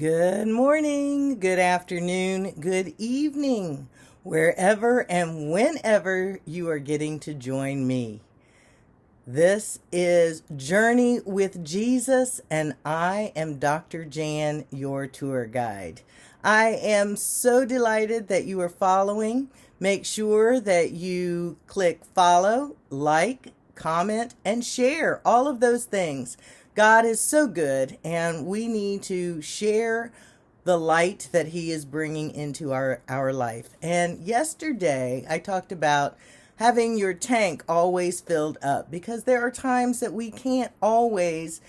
Good morning, good afternoon, good evening, wherever and whenever you are getting to join me. This is Journey with Jesus, and I am Dr. Jan, your tour guide. I am so delighted that you are following. Make sure that you click follow, like, comment, and share all of those things. God is so good, and we need to share the light that He is bringing into our life. And yesterday, I talked about having your tank always filled up, because there are times that we can't always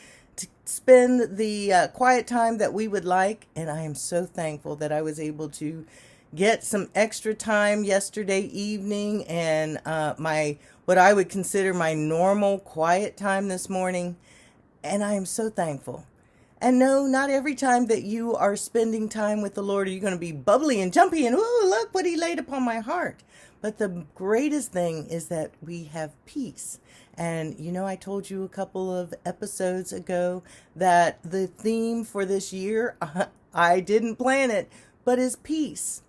spend the quiet time that we would like. And I am so thankful that I was able to get some extra time yesterday evening and my what I would consider my normal quiet time this morning. And I am so thankful. And no, not every time that you are spending time with the Lord are you going to be bubbly and jumpy and, ooh, look what He laid upon my heart. But the greatest thing is that we have peace. And I told you a couple of episodes ago that the theme for this year, I didn't plan it, but is peace.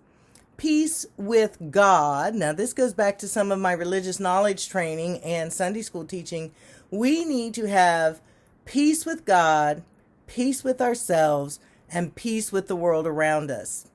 Peace with God. Now, this goes back to some of my religious knowledge training and Sunday school teaching. We need to have peace with God, peace with ourselves, and peace with the world around us.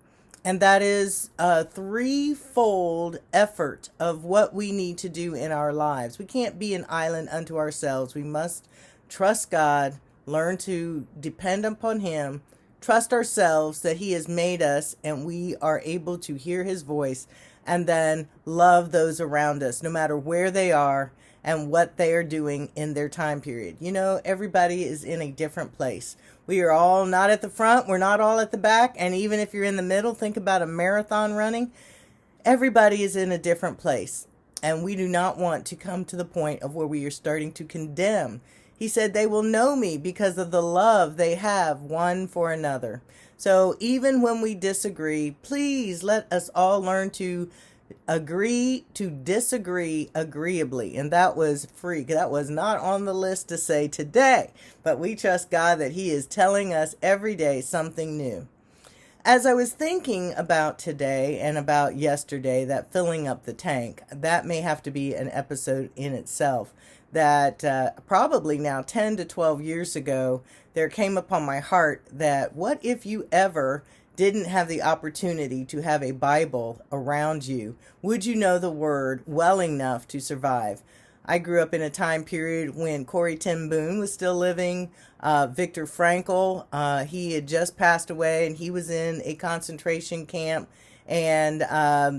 And that is a threefold effort of what we need to do in our lives. We can't be an island unto ourselves. We must trust God, learn to depend upon Him, trust ourselves that He has made us and we are able to hear His voice, and then love those around us, no matter where they are and what they are doing in their time period. Everybody is in a different place. We are all not at the front. We're not all at the back. And even if you're in the middle, think about a marathon running. Everybody is in a different place. And we do not want to come to the point of where we are starting to condemn. He said they will know me because of the love they have one for another. So even when we disagree, please let us all learn to agree to disagree agreeably. And that was free. That was not on the list to say today, but we trust God that He is telling us every day something new. As I was thinking about today and about yesterday, that filling up the tank, that may have to be an episode in itself. That probably now 10 to 12 years ago, there came upon my heart that what if you ever didn't have the opportunity to have a Bible around you? Would you know the Word well enough to survive? I grew up in a time period when Corrie ten Boom was still living. Viktor Frankl, he had just passed away and he was in a concentration camp. And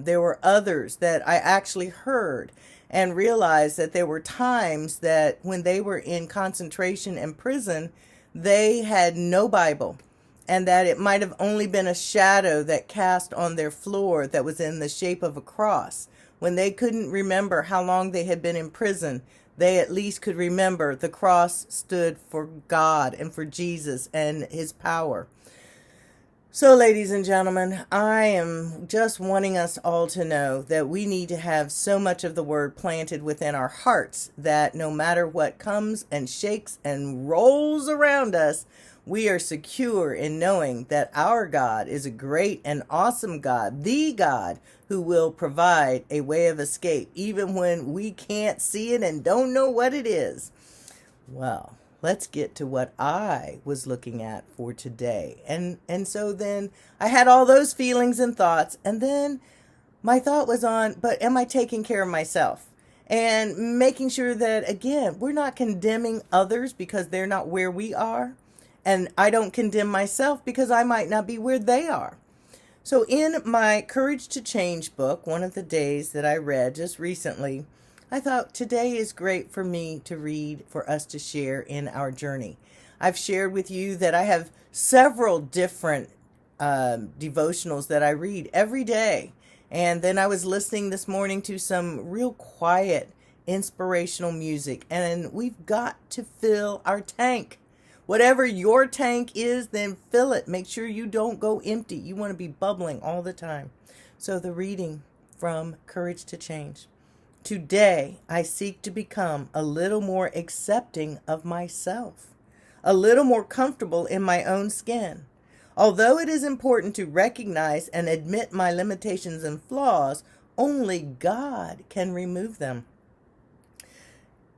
there were others that I actually heard and realized that there were times that when they were in concentration and prison, they had no Bible. And that it might have only been a shadow that cast on their floor that was in the shape of a cross. When they couldn't remember how long they had been in prison, they at least could remember the cross stood for God and for Jesus and His power. So, ladies and gentlemen, I am just wanting us all to know that we need to have so much of the Word planted within our hearts that no matter what comes and shakes and rolls around us, we are secure in knowing that our God is a great and awesome God, the God who will provide a way of escape, even when we can't see it and don't know what it is. Well, let's get to what I was looking at for today. And so then I had all those feelings and thoughts, and then my thought was on, but am I taking care of myself? And making sure that, again, we're not condemning others because they're not where we are. And I don't condemn myself because I might not be where they are. So in my Courage to Change book, one of the days that I read just recently, I thought today is great for me to read, for us to share in our journey. I've shared with you that I have several different devotionals that I read every day. And then I was listening this morning to some real quiet, inspirational music. And we've got to fill our tank. Whatever your tank is, then fill it. Make sure you don't go empty. You want to be bubbling all the time. So the reading from Courage to Change. Today, I seek to become a little more accepting of myself, a little more comfortable in my own skin. Although it is important to recognize and admit my limitations and flaws, only God can remove them.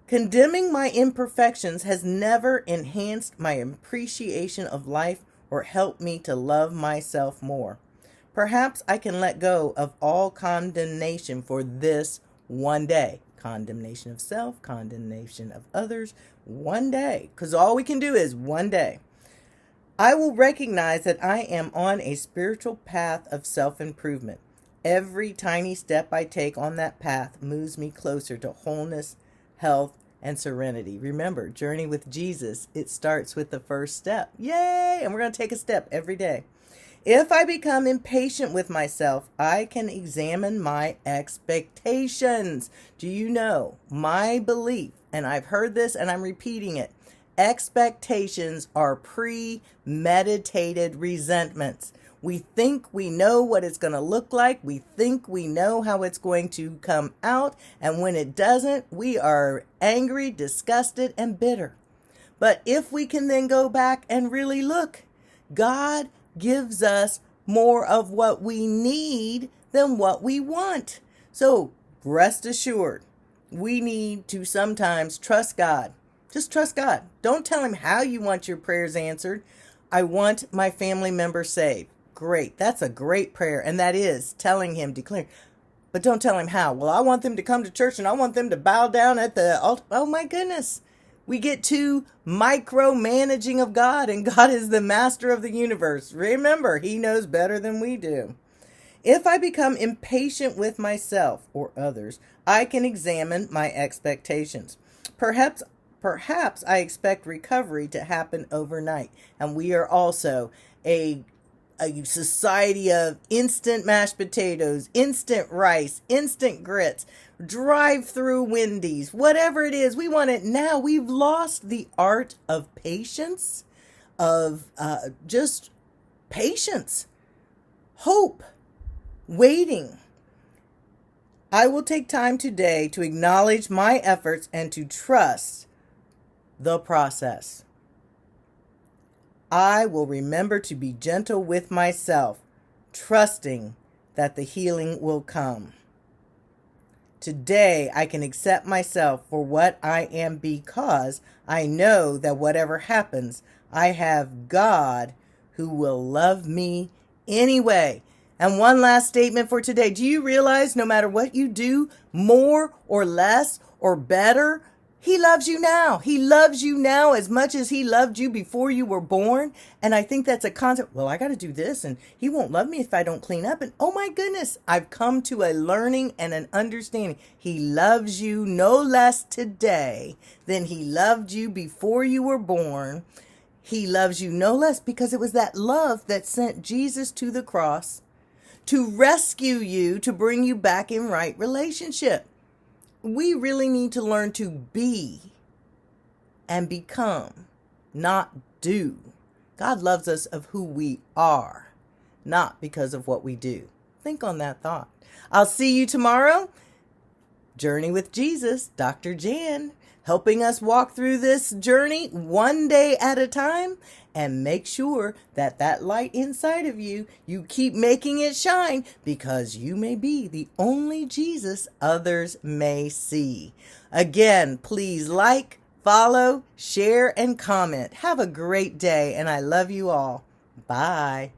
Condemning my imperfections has never enhanced my appreciation of life or helped me to love myself more. Perhaps I can let go of all condemnation for this one day. Condemnation of self, condemnation of others, one day. Because all we can do is one day. I will recognize that I am on a spiritual path of self-improvement. Every tiny step I take on that path moves me closer to wholeness, health, and serenity. Remember, journey with Jesus, it starts with the first step. Yay! And we're going to take a step every day. If I become impatient with myself, I can examine my expectations. Do you know my belief, and I've heard this and I'm repeating it, expectations are premeditated resentments. We think we know what it's going to look like. We think we know how it's going to come out. And when it doesn't, we are angry, disgusted, and bitter. But if we can then go back and really look, God gives us more of what we need than what we want. So rest assured, we need to sometimes trust God. Just trust God. Don't tell him how you want your prayers answered. I want my family member saved. Great. That's a great prayer. And that is telling him, declaring. But don't tell him how. Well, I want them to come to church and I want them to bow down at the altar. Oh my goodness. We get too micromanaging of God, and God is the master of the universe. Remember, he knows better than we do. If I become impatient with myself or others, I can examine my expectations. Perhaps I expect recovery to happen overnight, and we are also a society of instant mashed potatoes, instant rice, instant grits, drive-through Wendy's, whatever it is, we want it now. We've lost the art of patience, of just patience, hope, waiting. I will take time today to acknowledge my efforts and to trust the process. I will remember to be gentle with myself, trusting that the healing will come. Today, I can accept myself for what I am because I know that whatever happens, I have God who will love me anyway. And one last statement for today. Do you realize no matter what you do, more or less or better, he loves you now. He loves you now as much as he loved you before you were born. And I think that's a concept. Well, I got to do this and he won't love me if I don't clean up. And oh my goodness, I've come to a learning and an understanding. He loves you no less today than he loved you before you were born. He loves you no less because it was that love that sent Jesus to the cross to rescue you, to bring you back in right relationship. We really need to learn to be and become, not do. God loves us of who we are, not because of what we do. Think on that thought. I'll see you tomorrow. Journey with Jesus, Dr. Jan, helping us walk through this journey one day at a time, and make sure that that light inside of you, you keep making it shine, because you may be the only Jesus others may see. Again, please like, follow, share, and comment. Have a great day, and I love you all. Bye.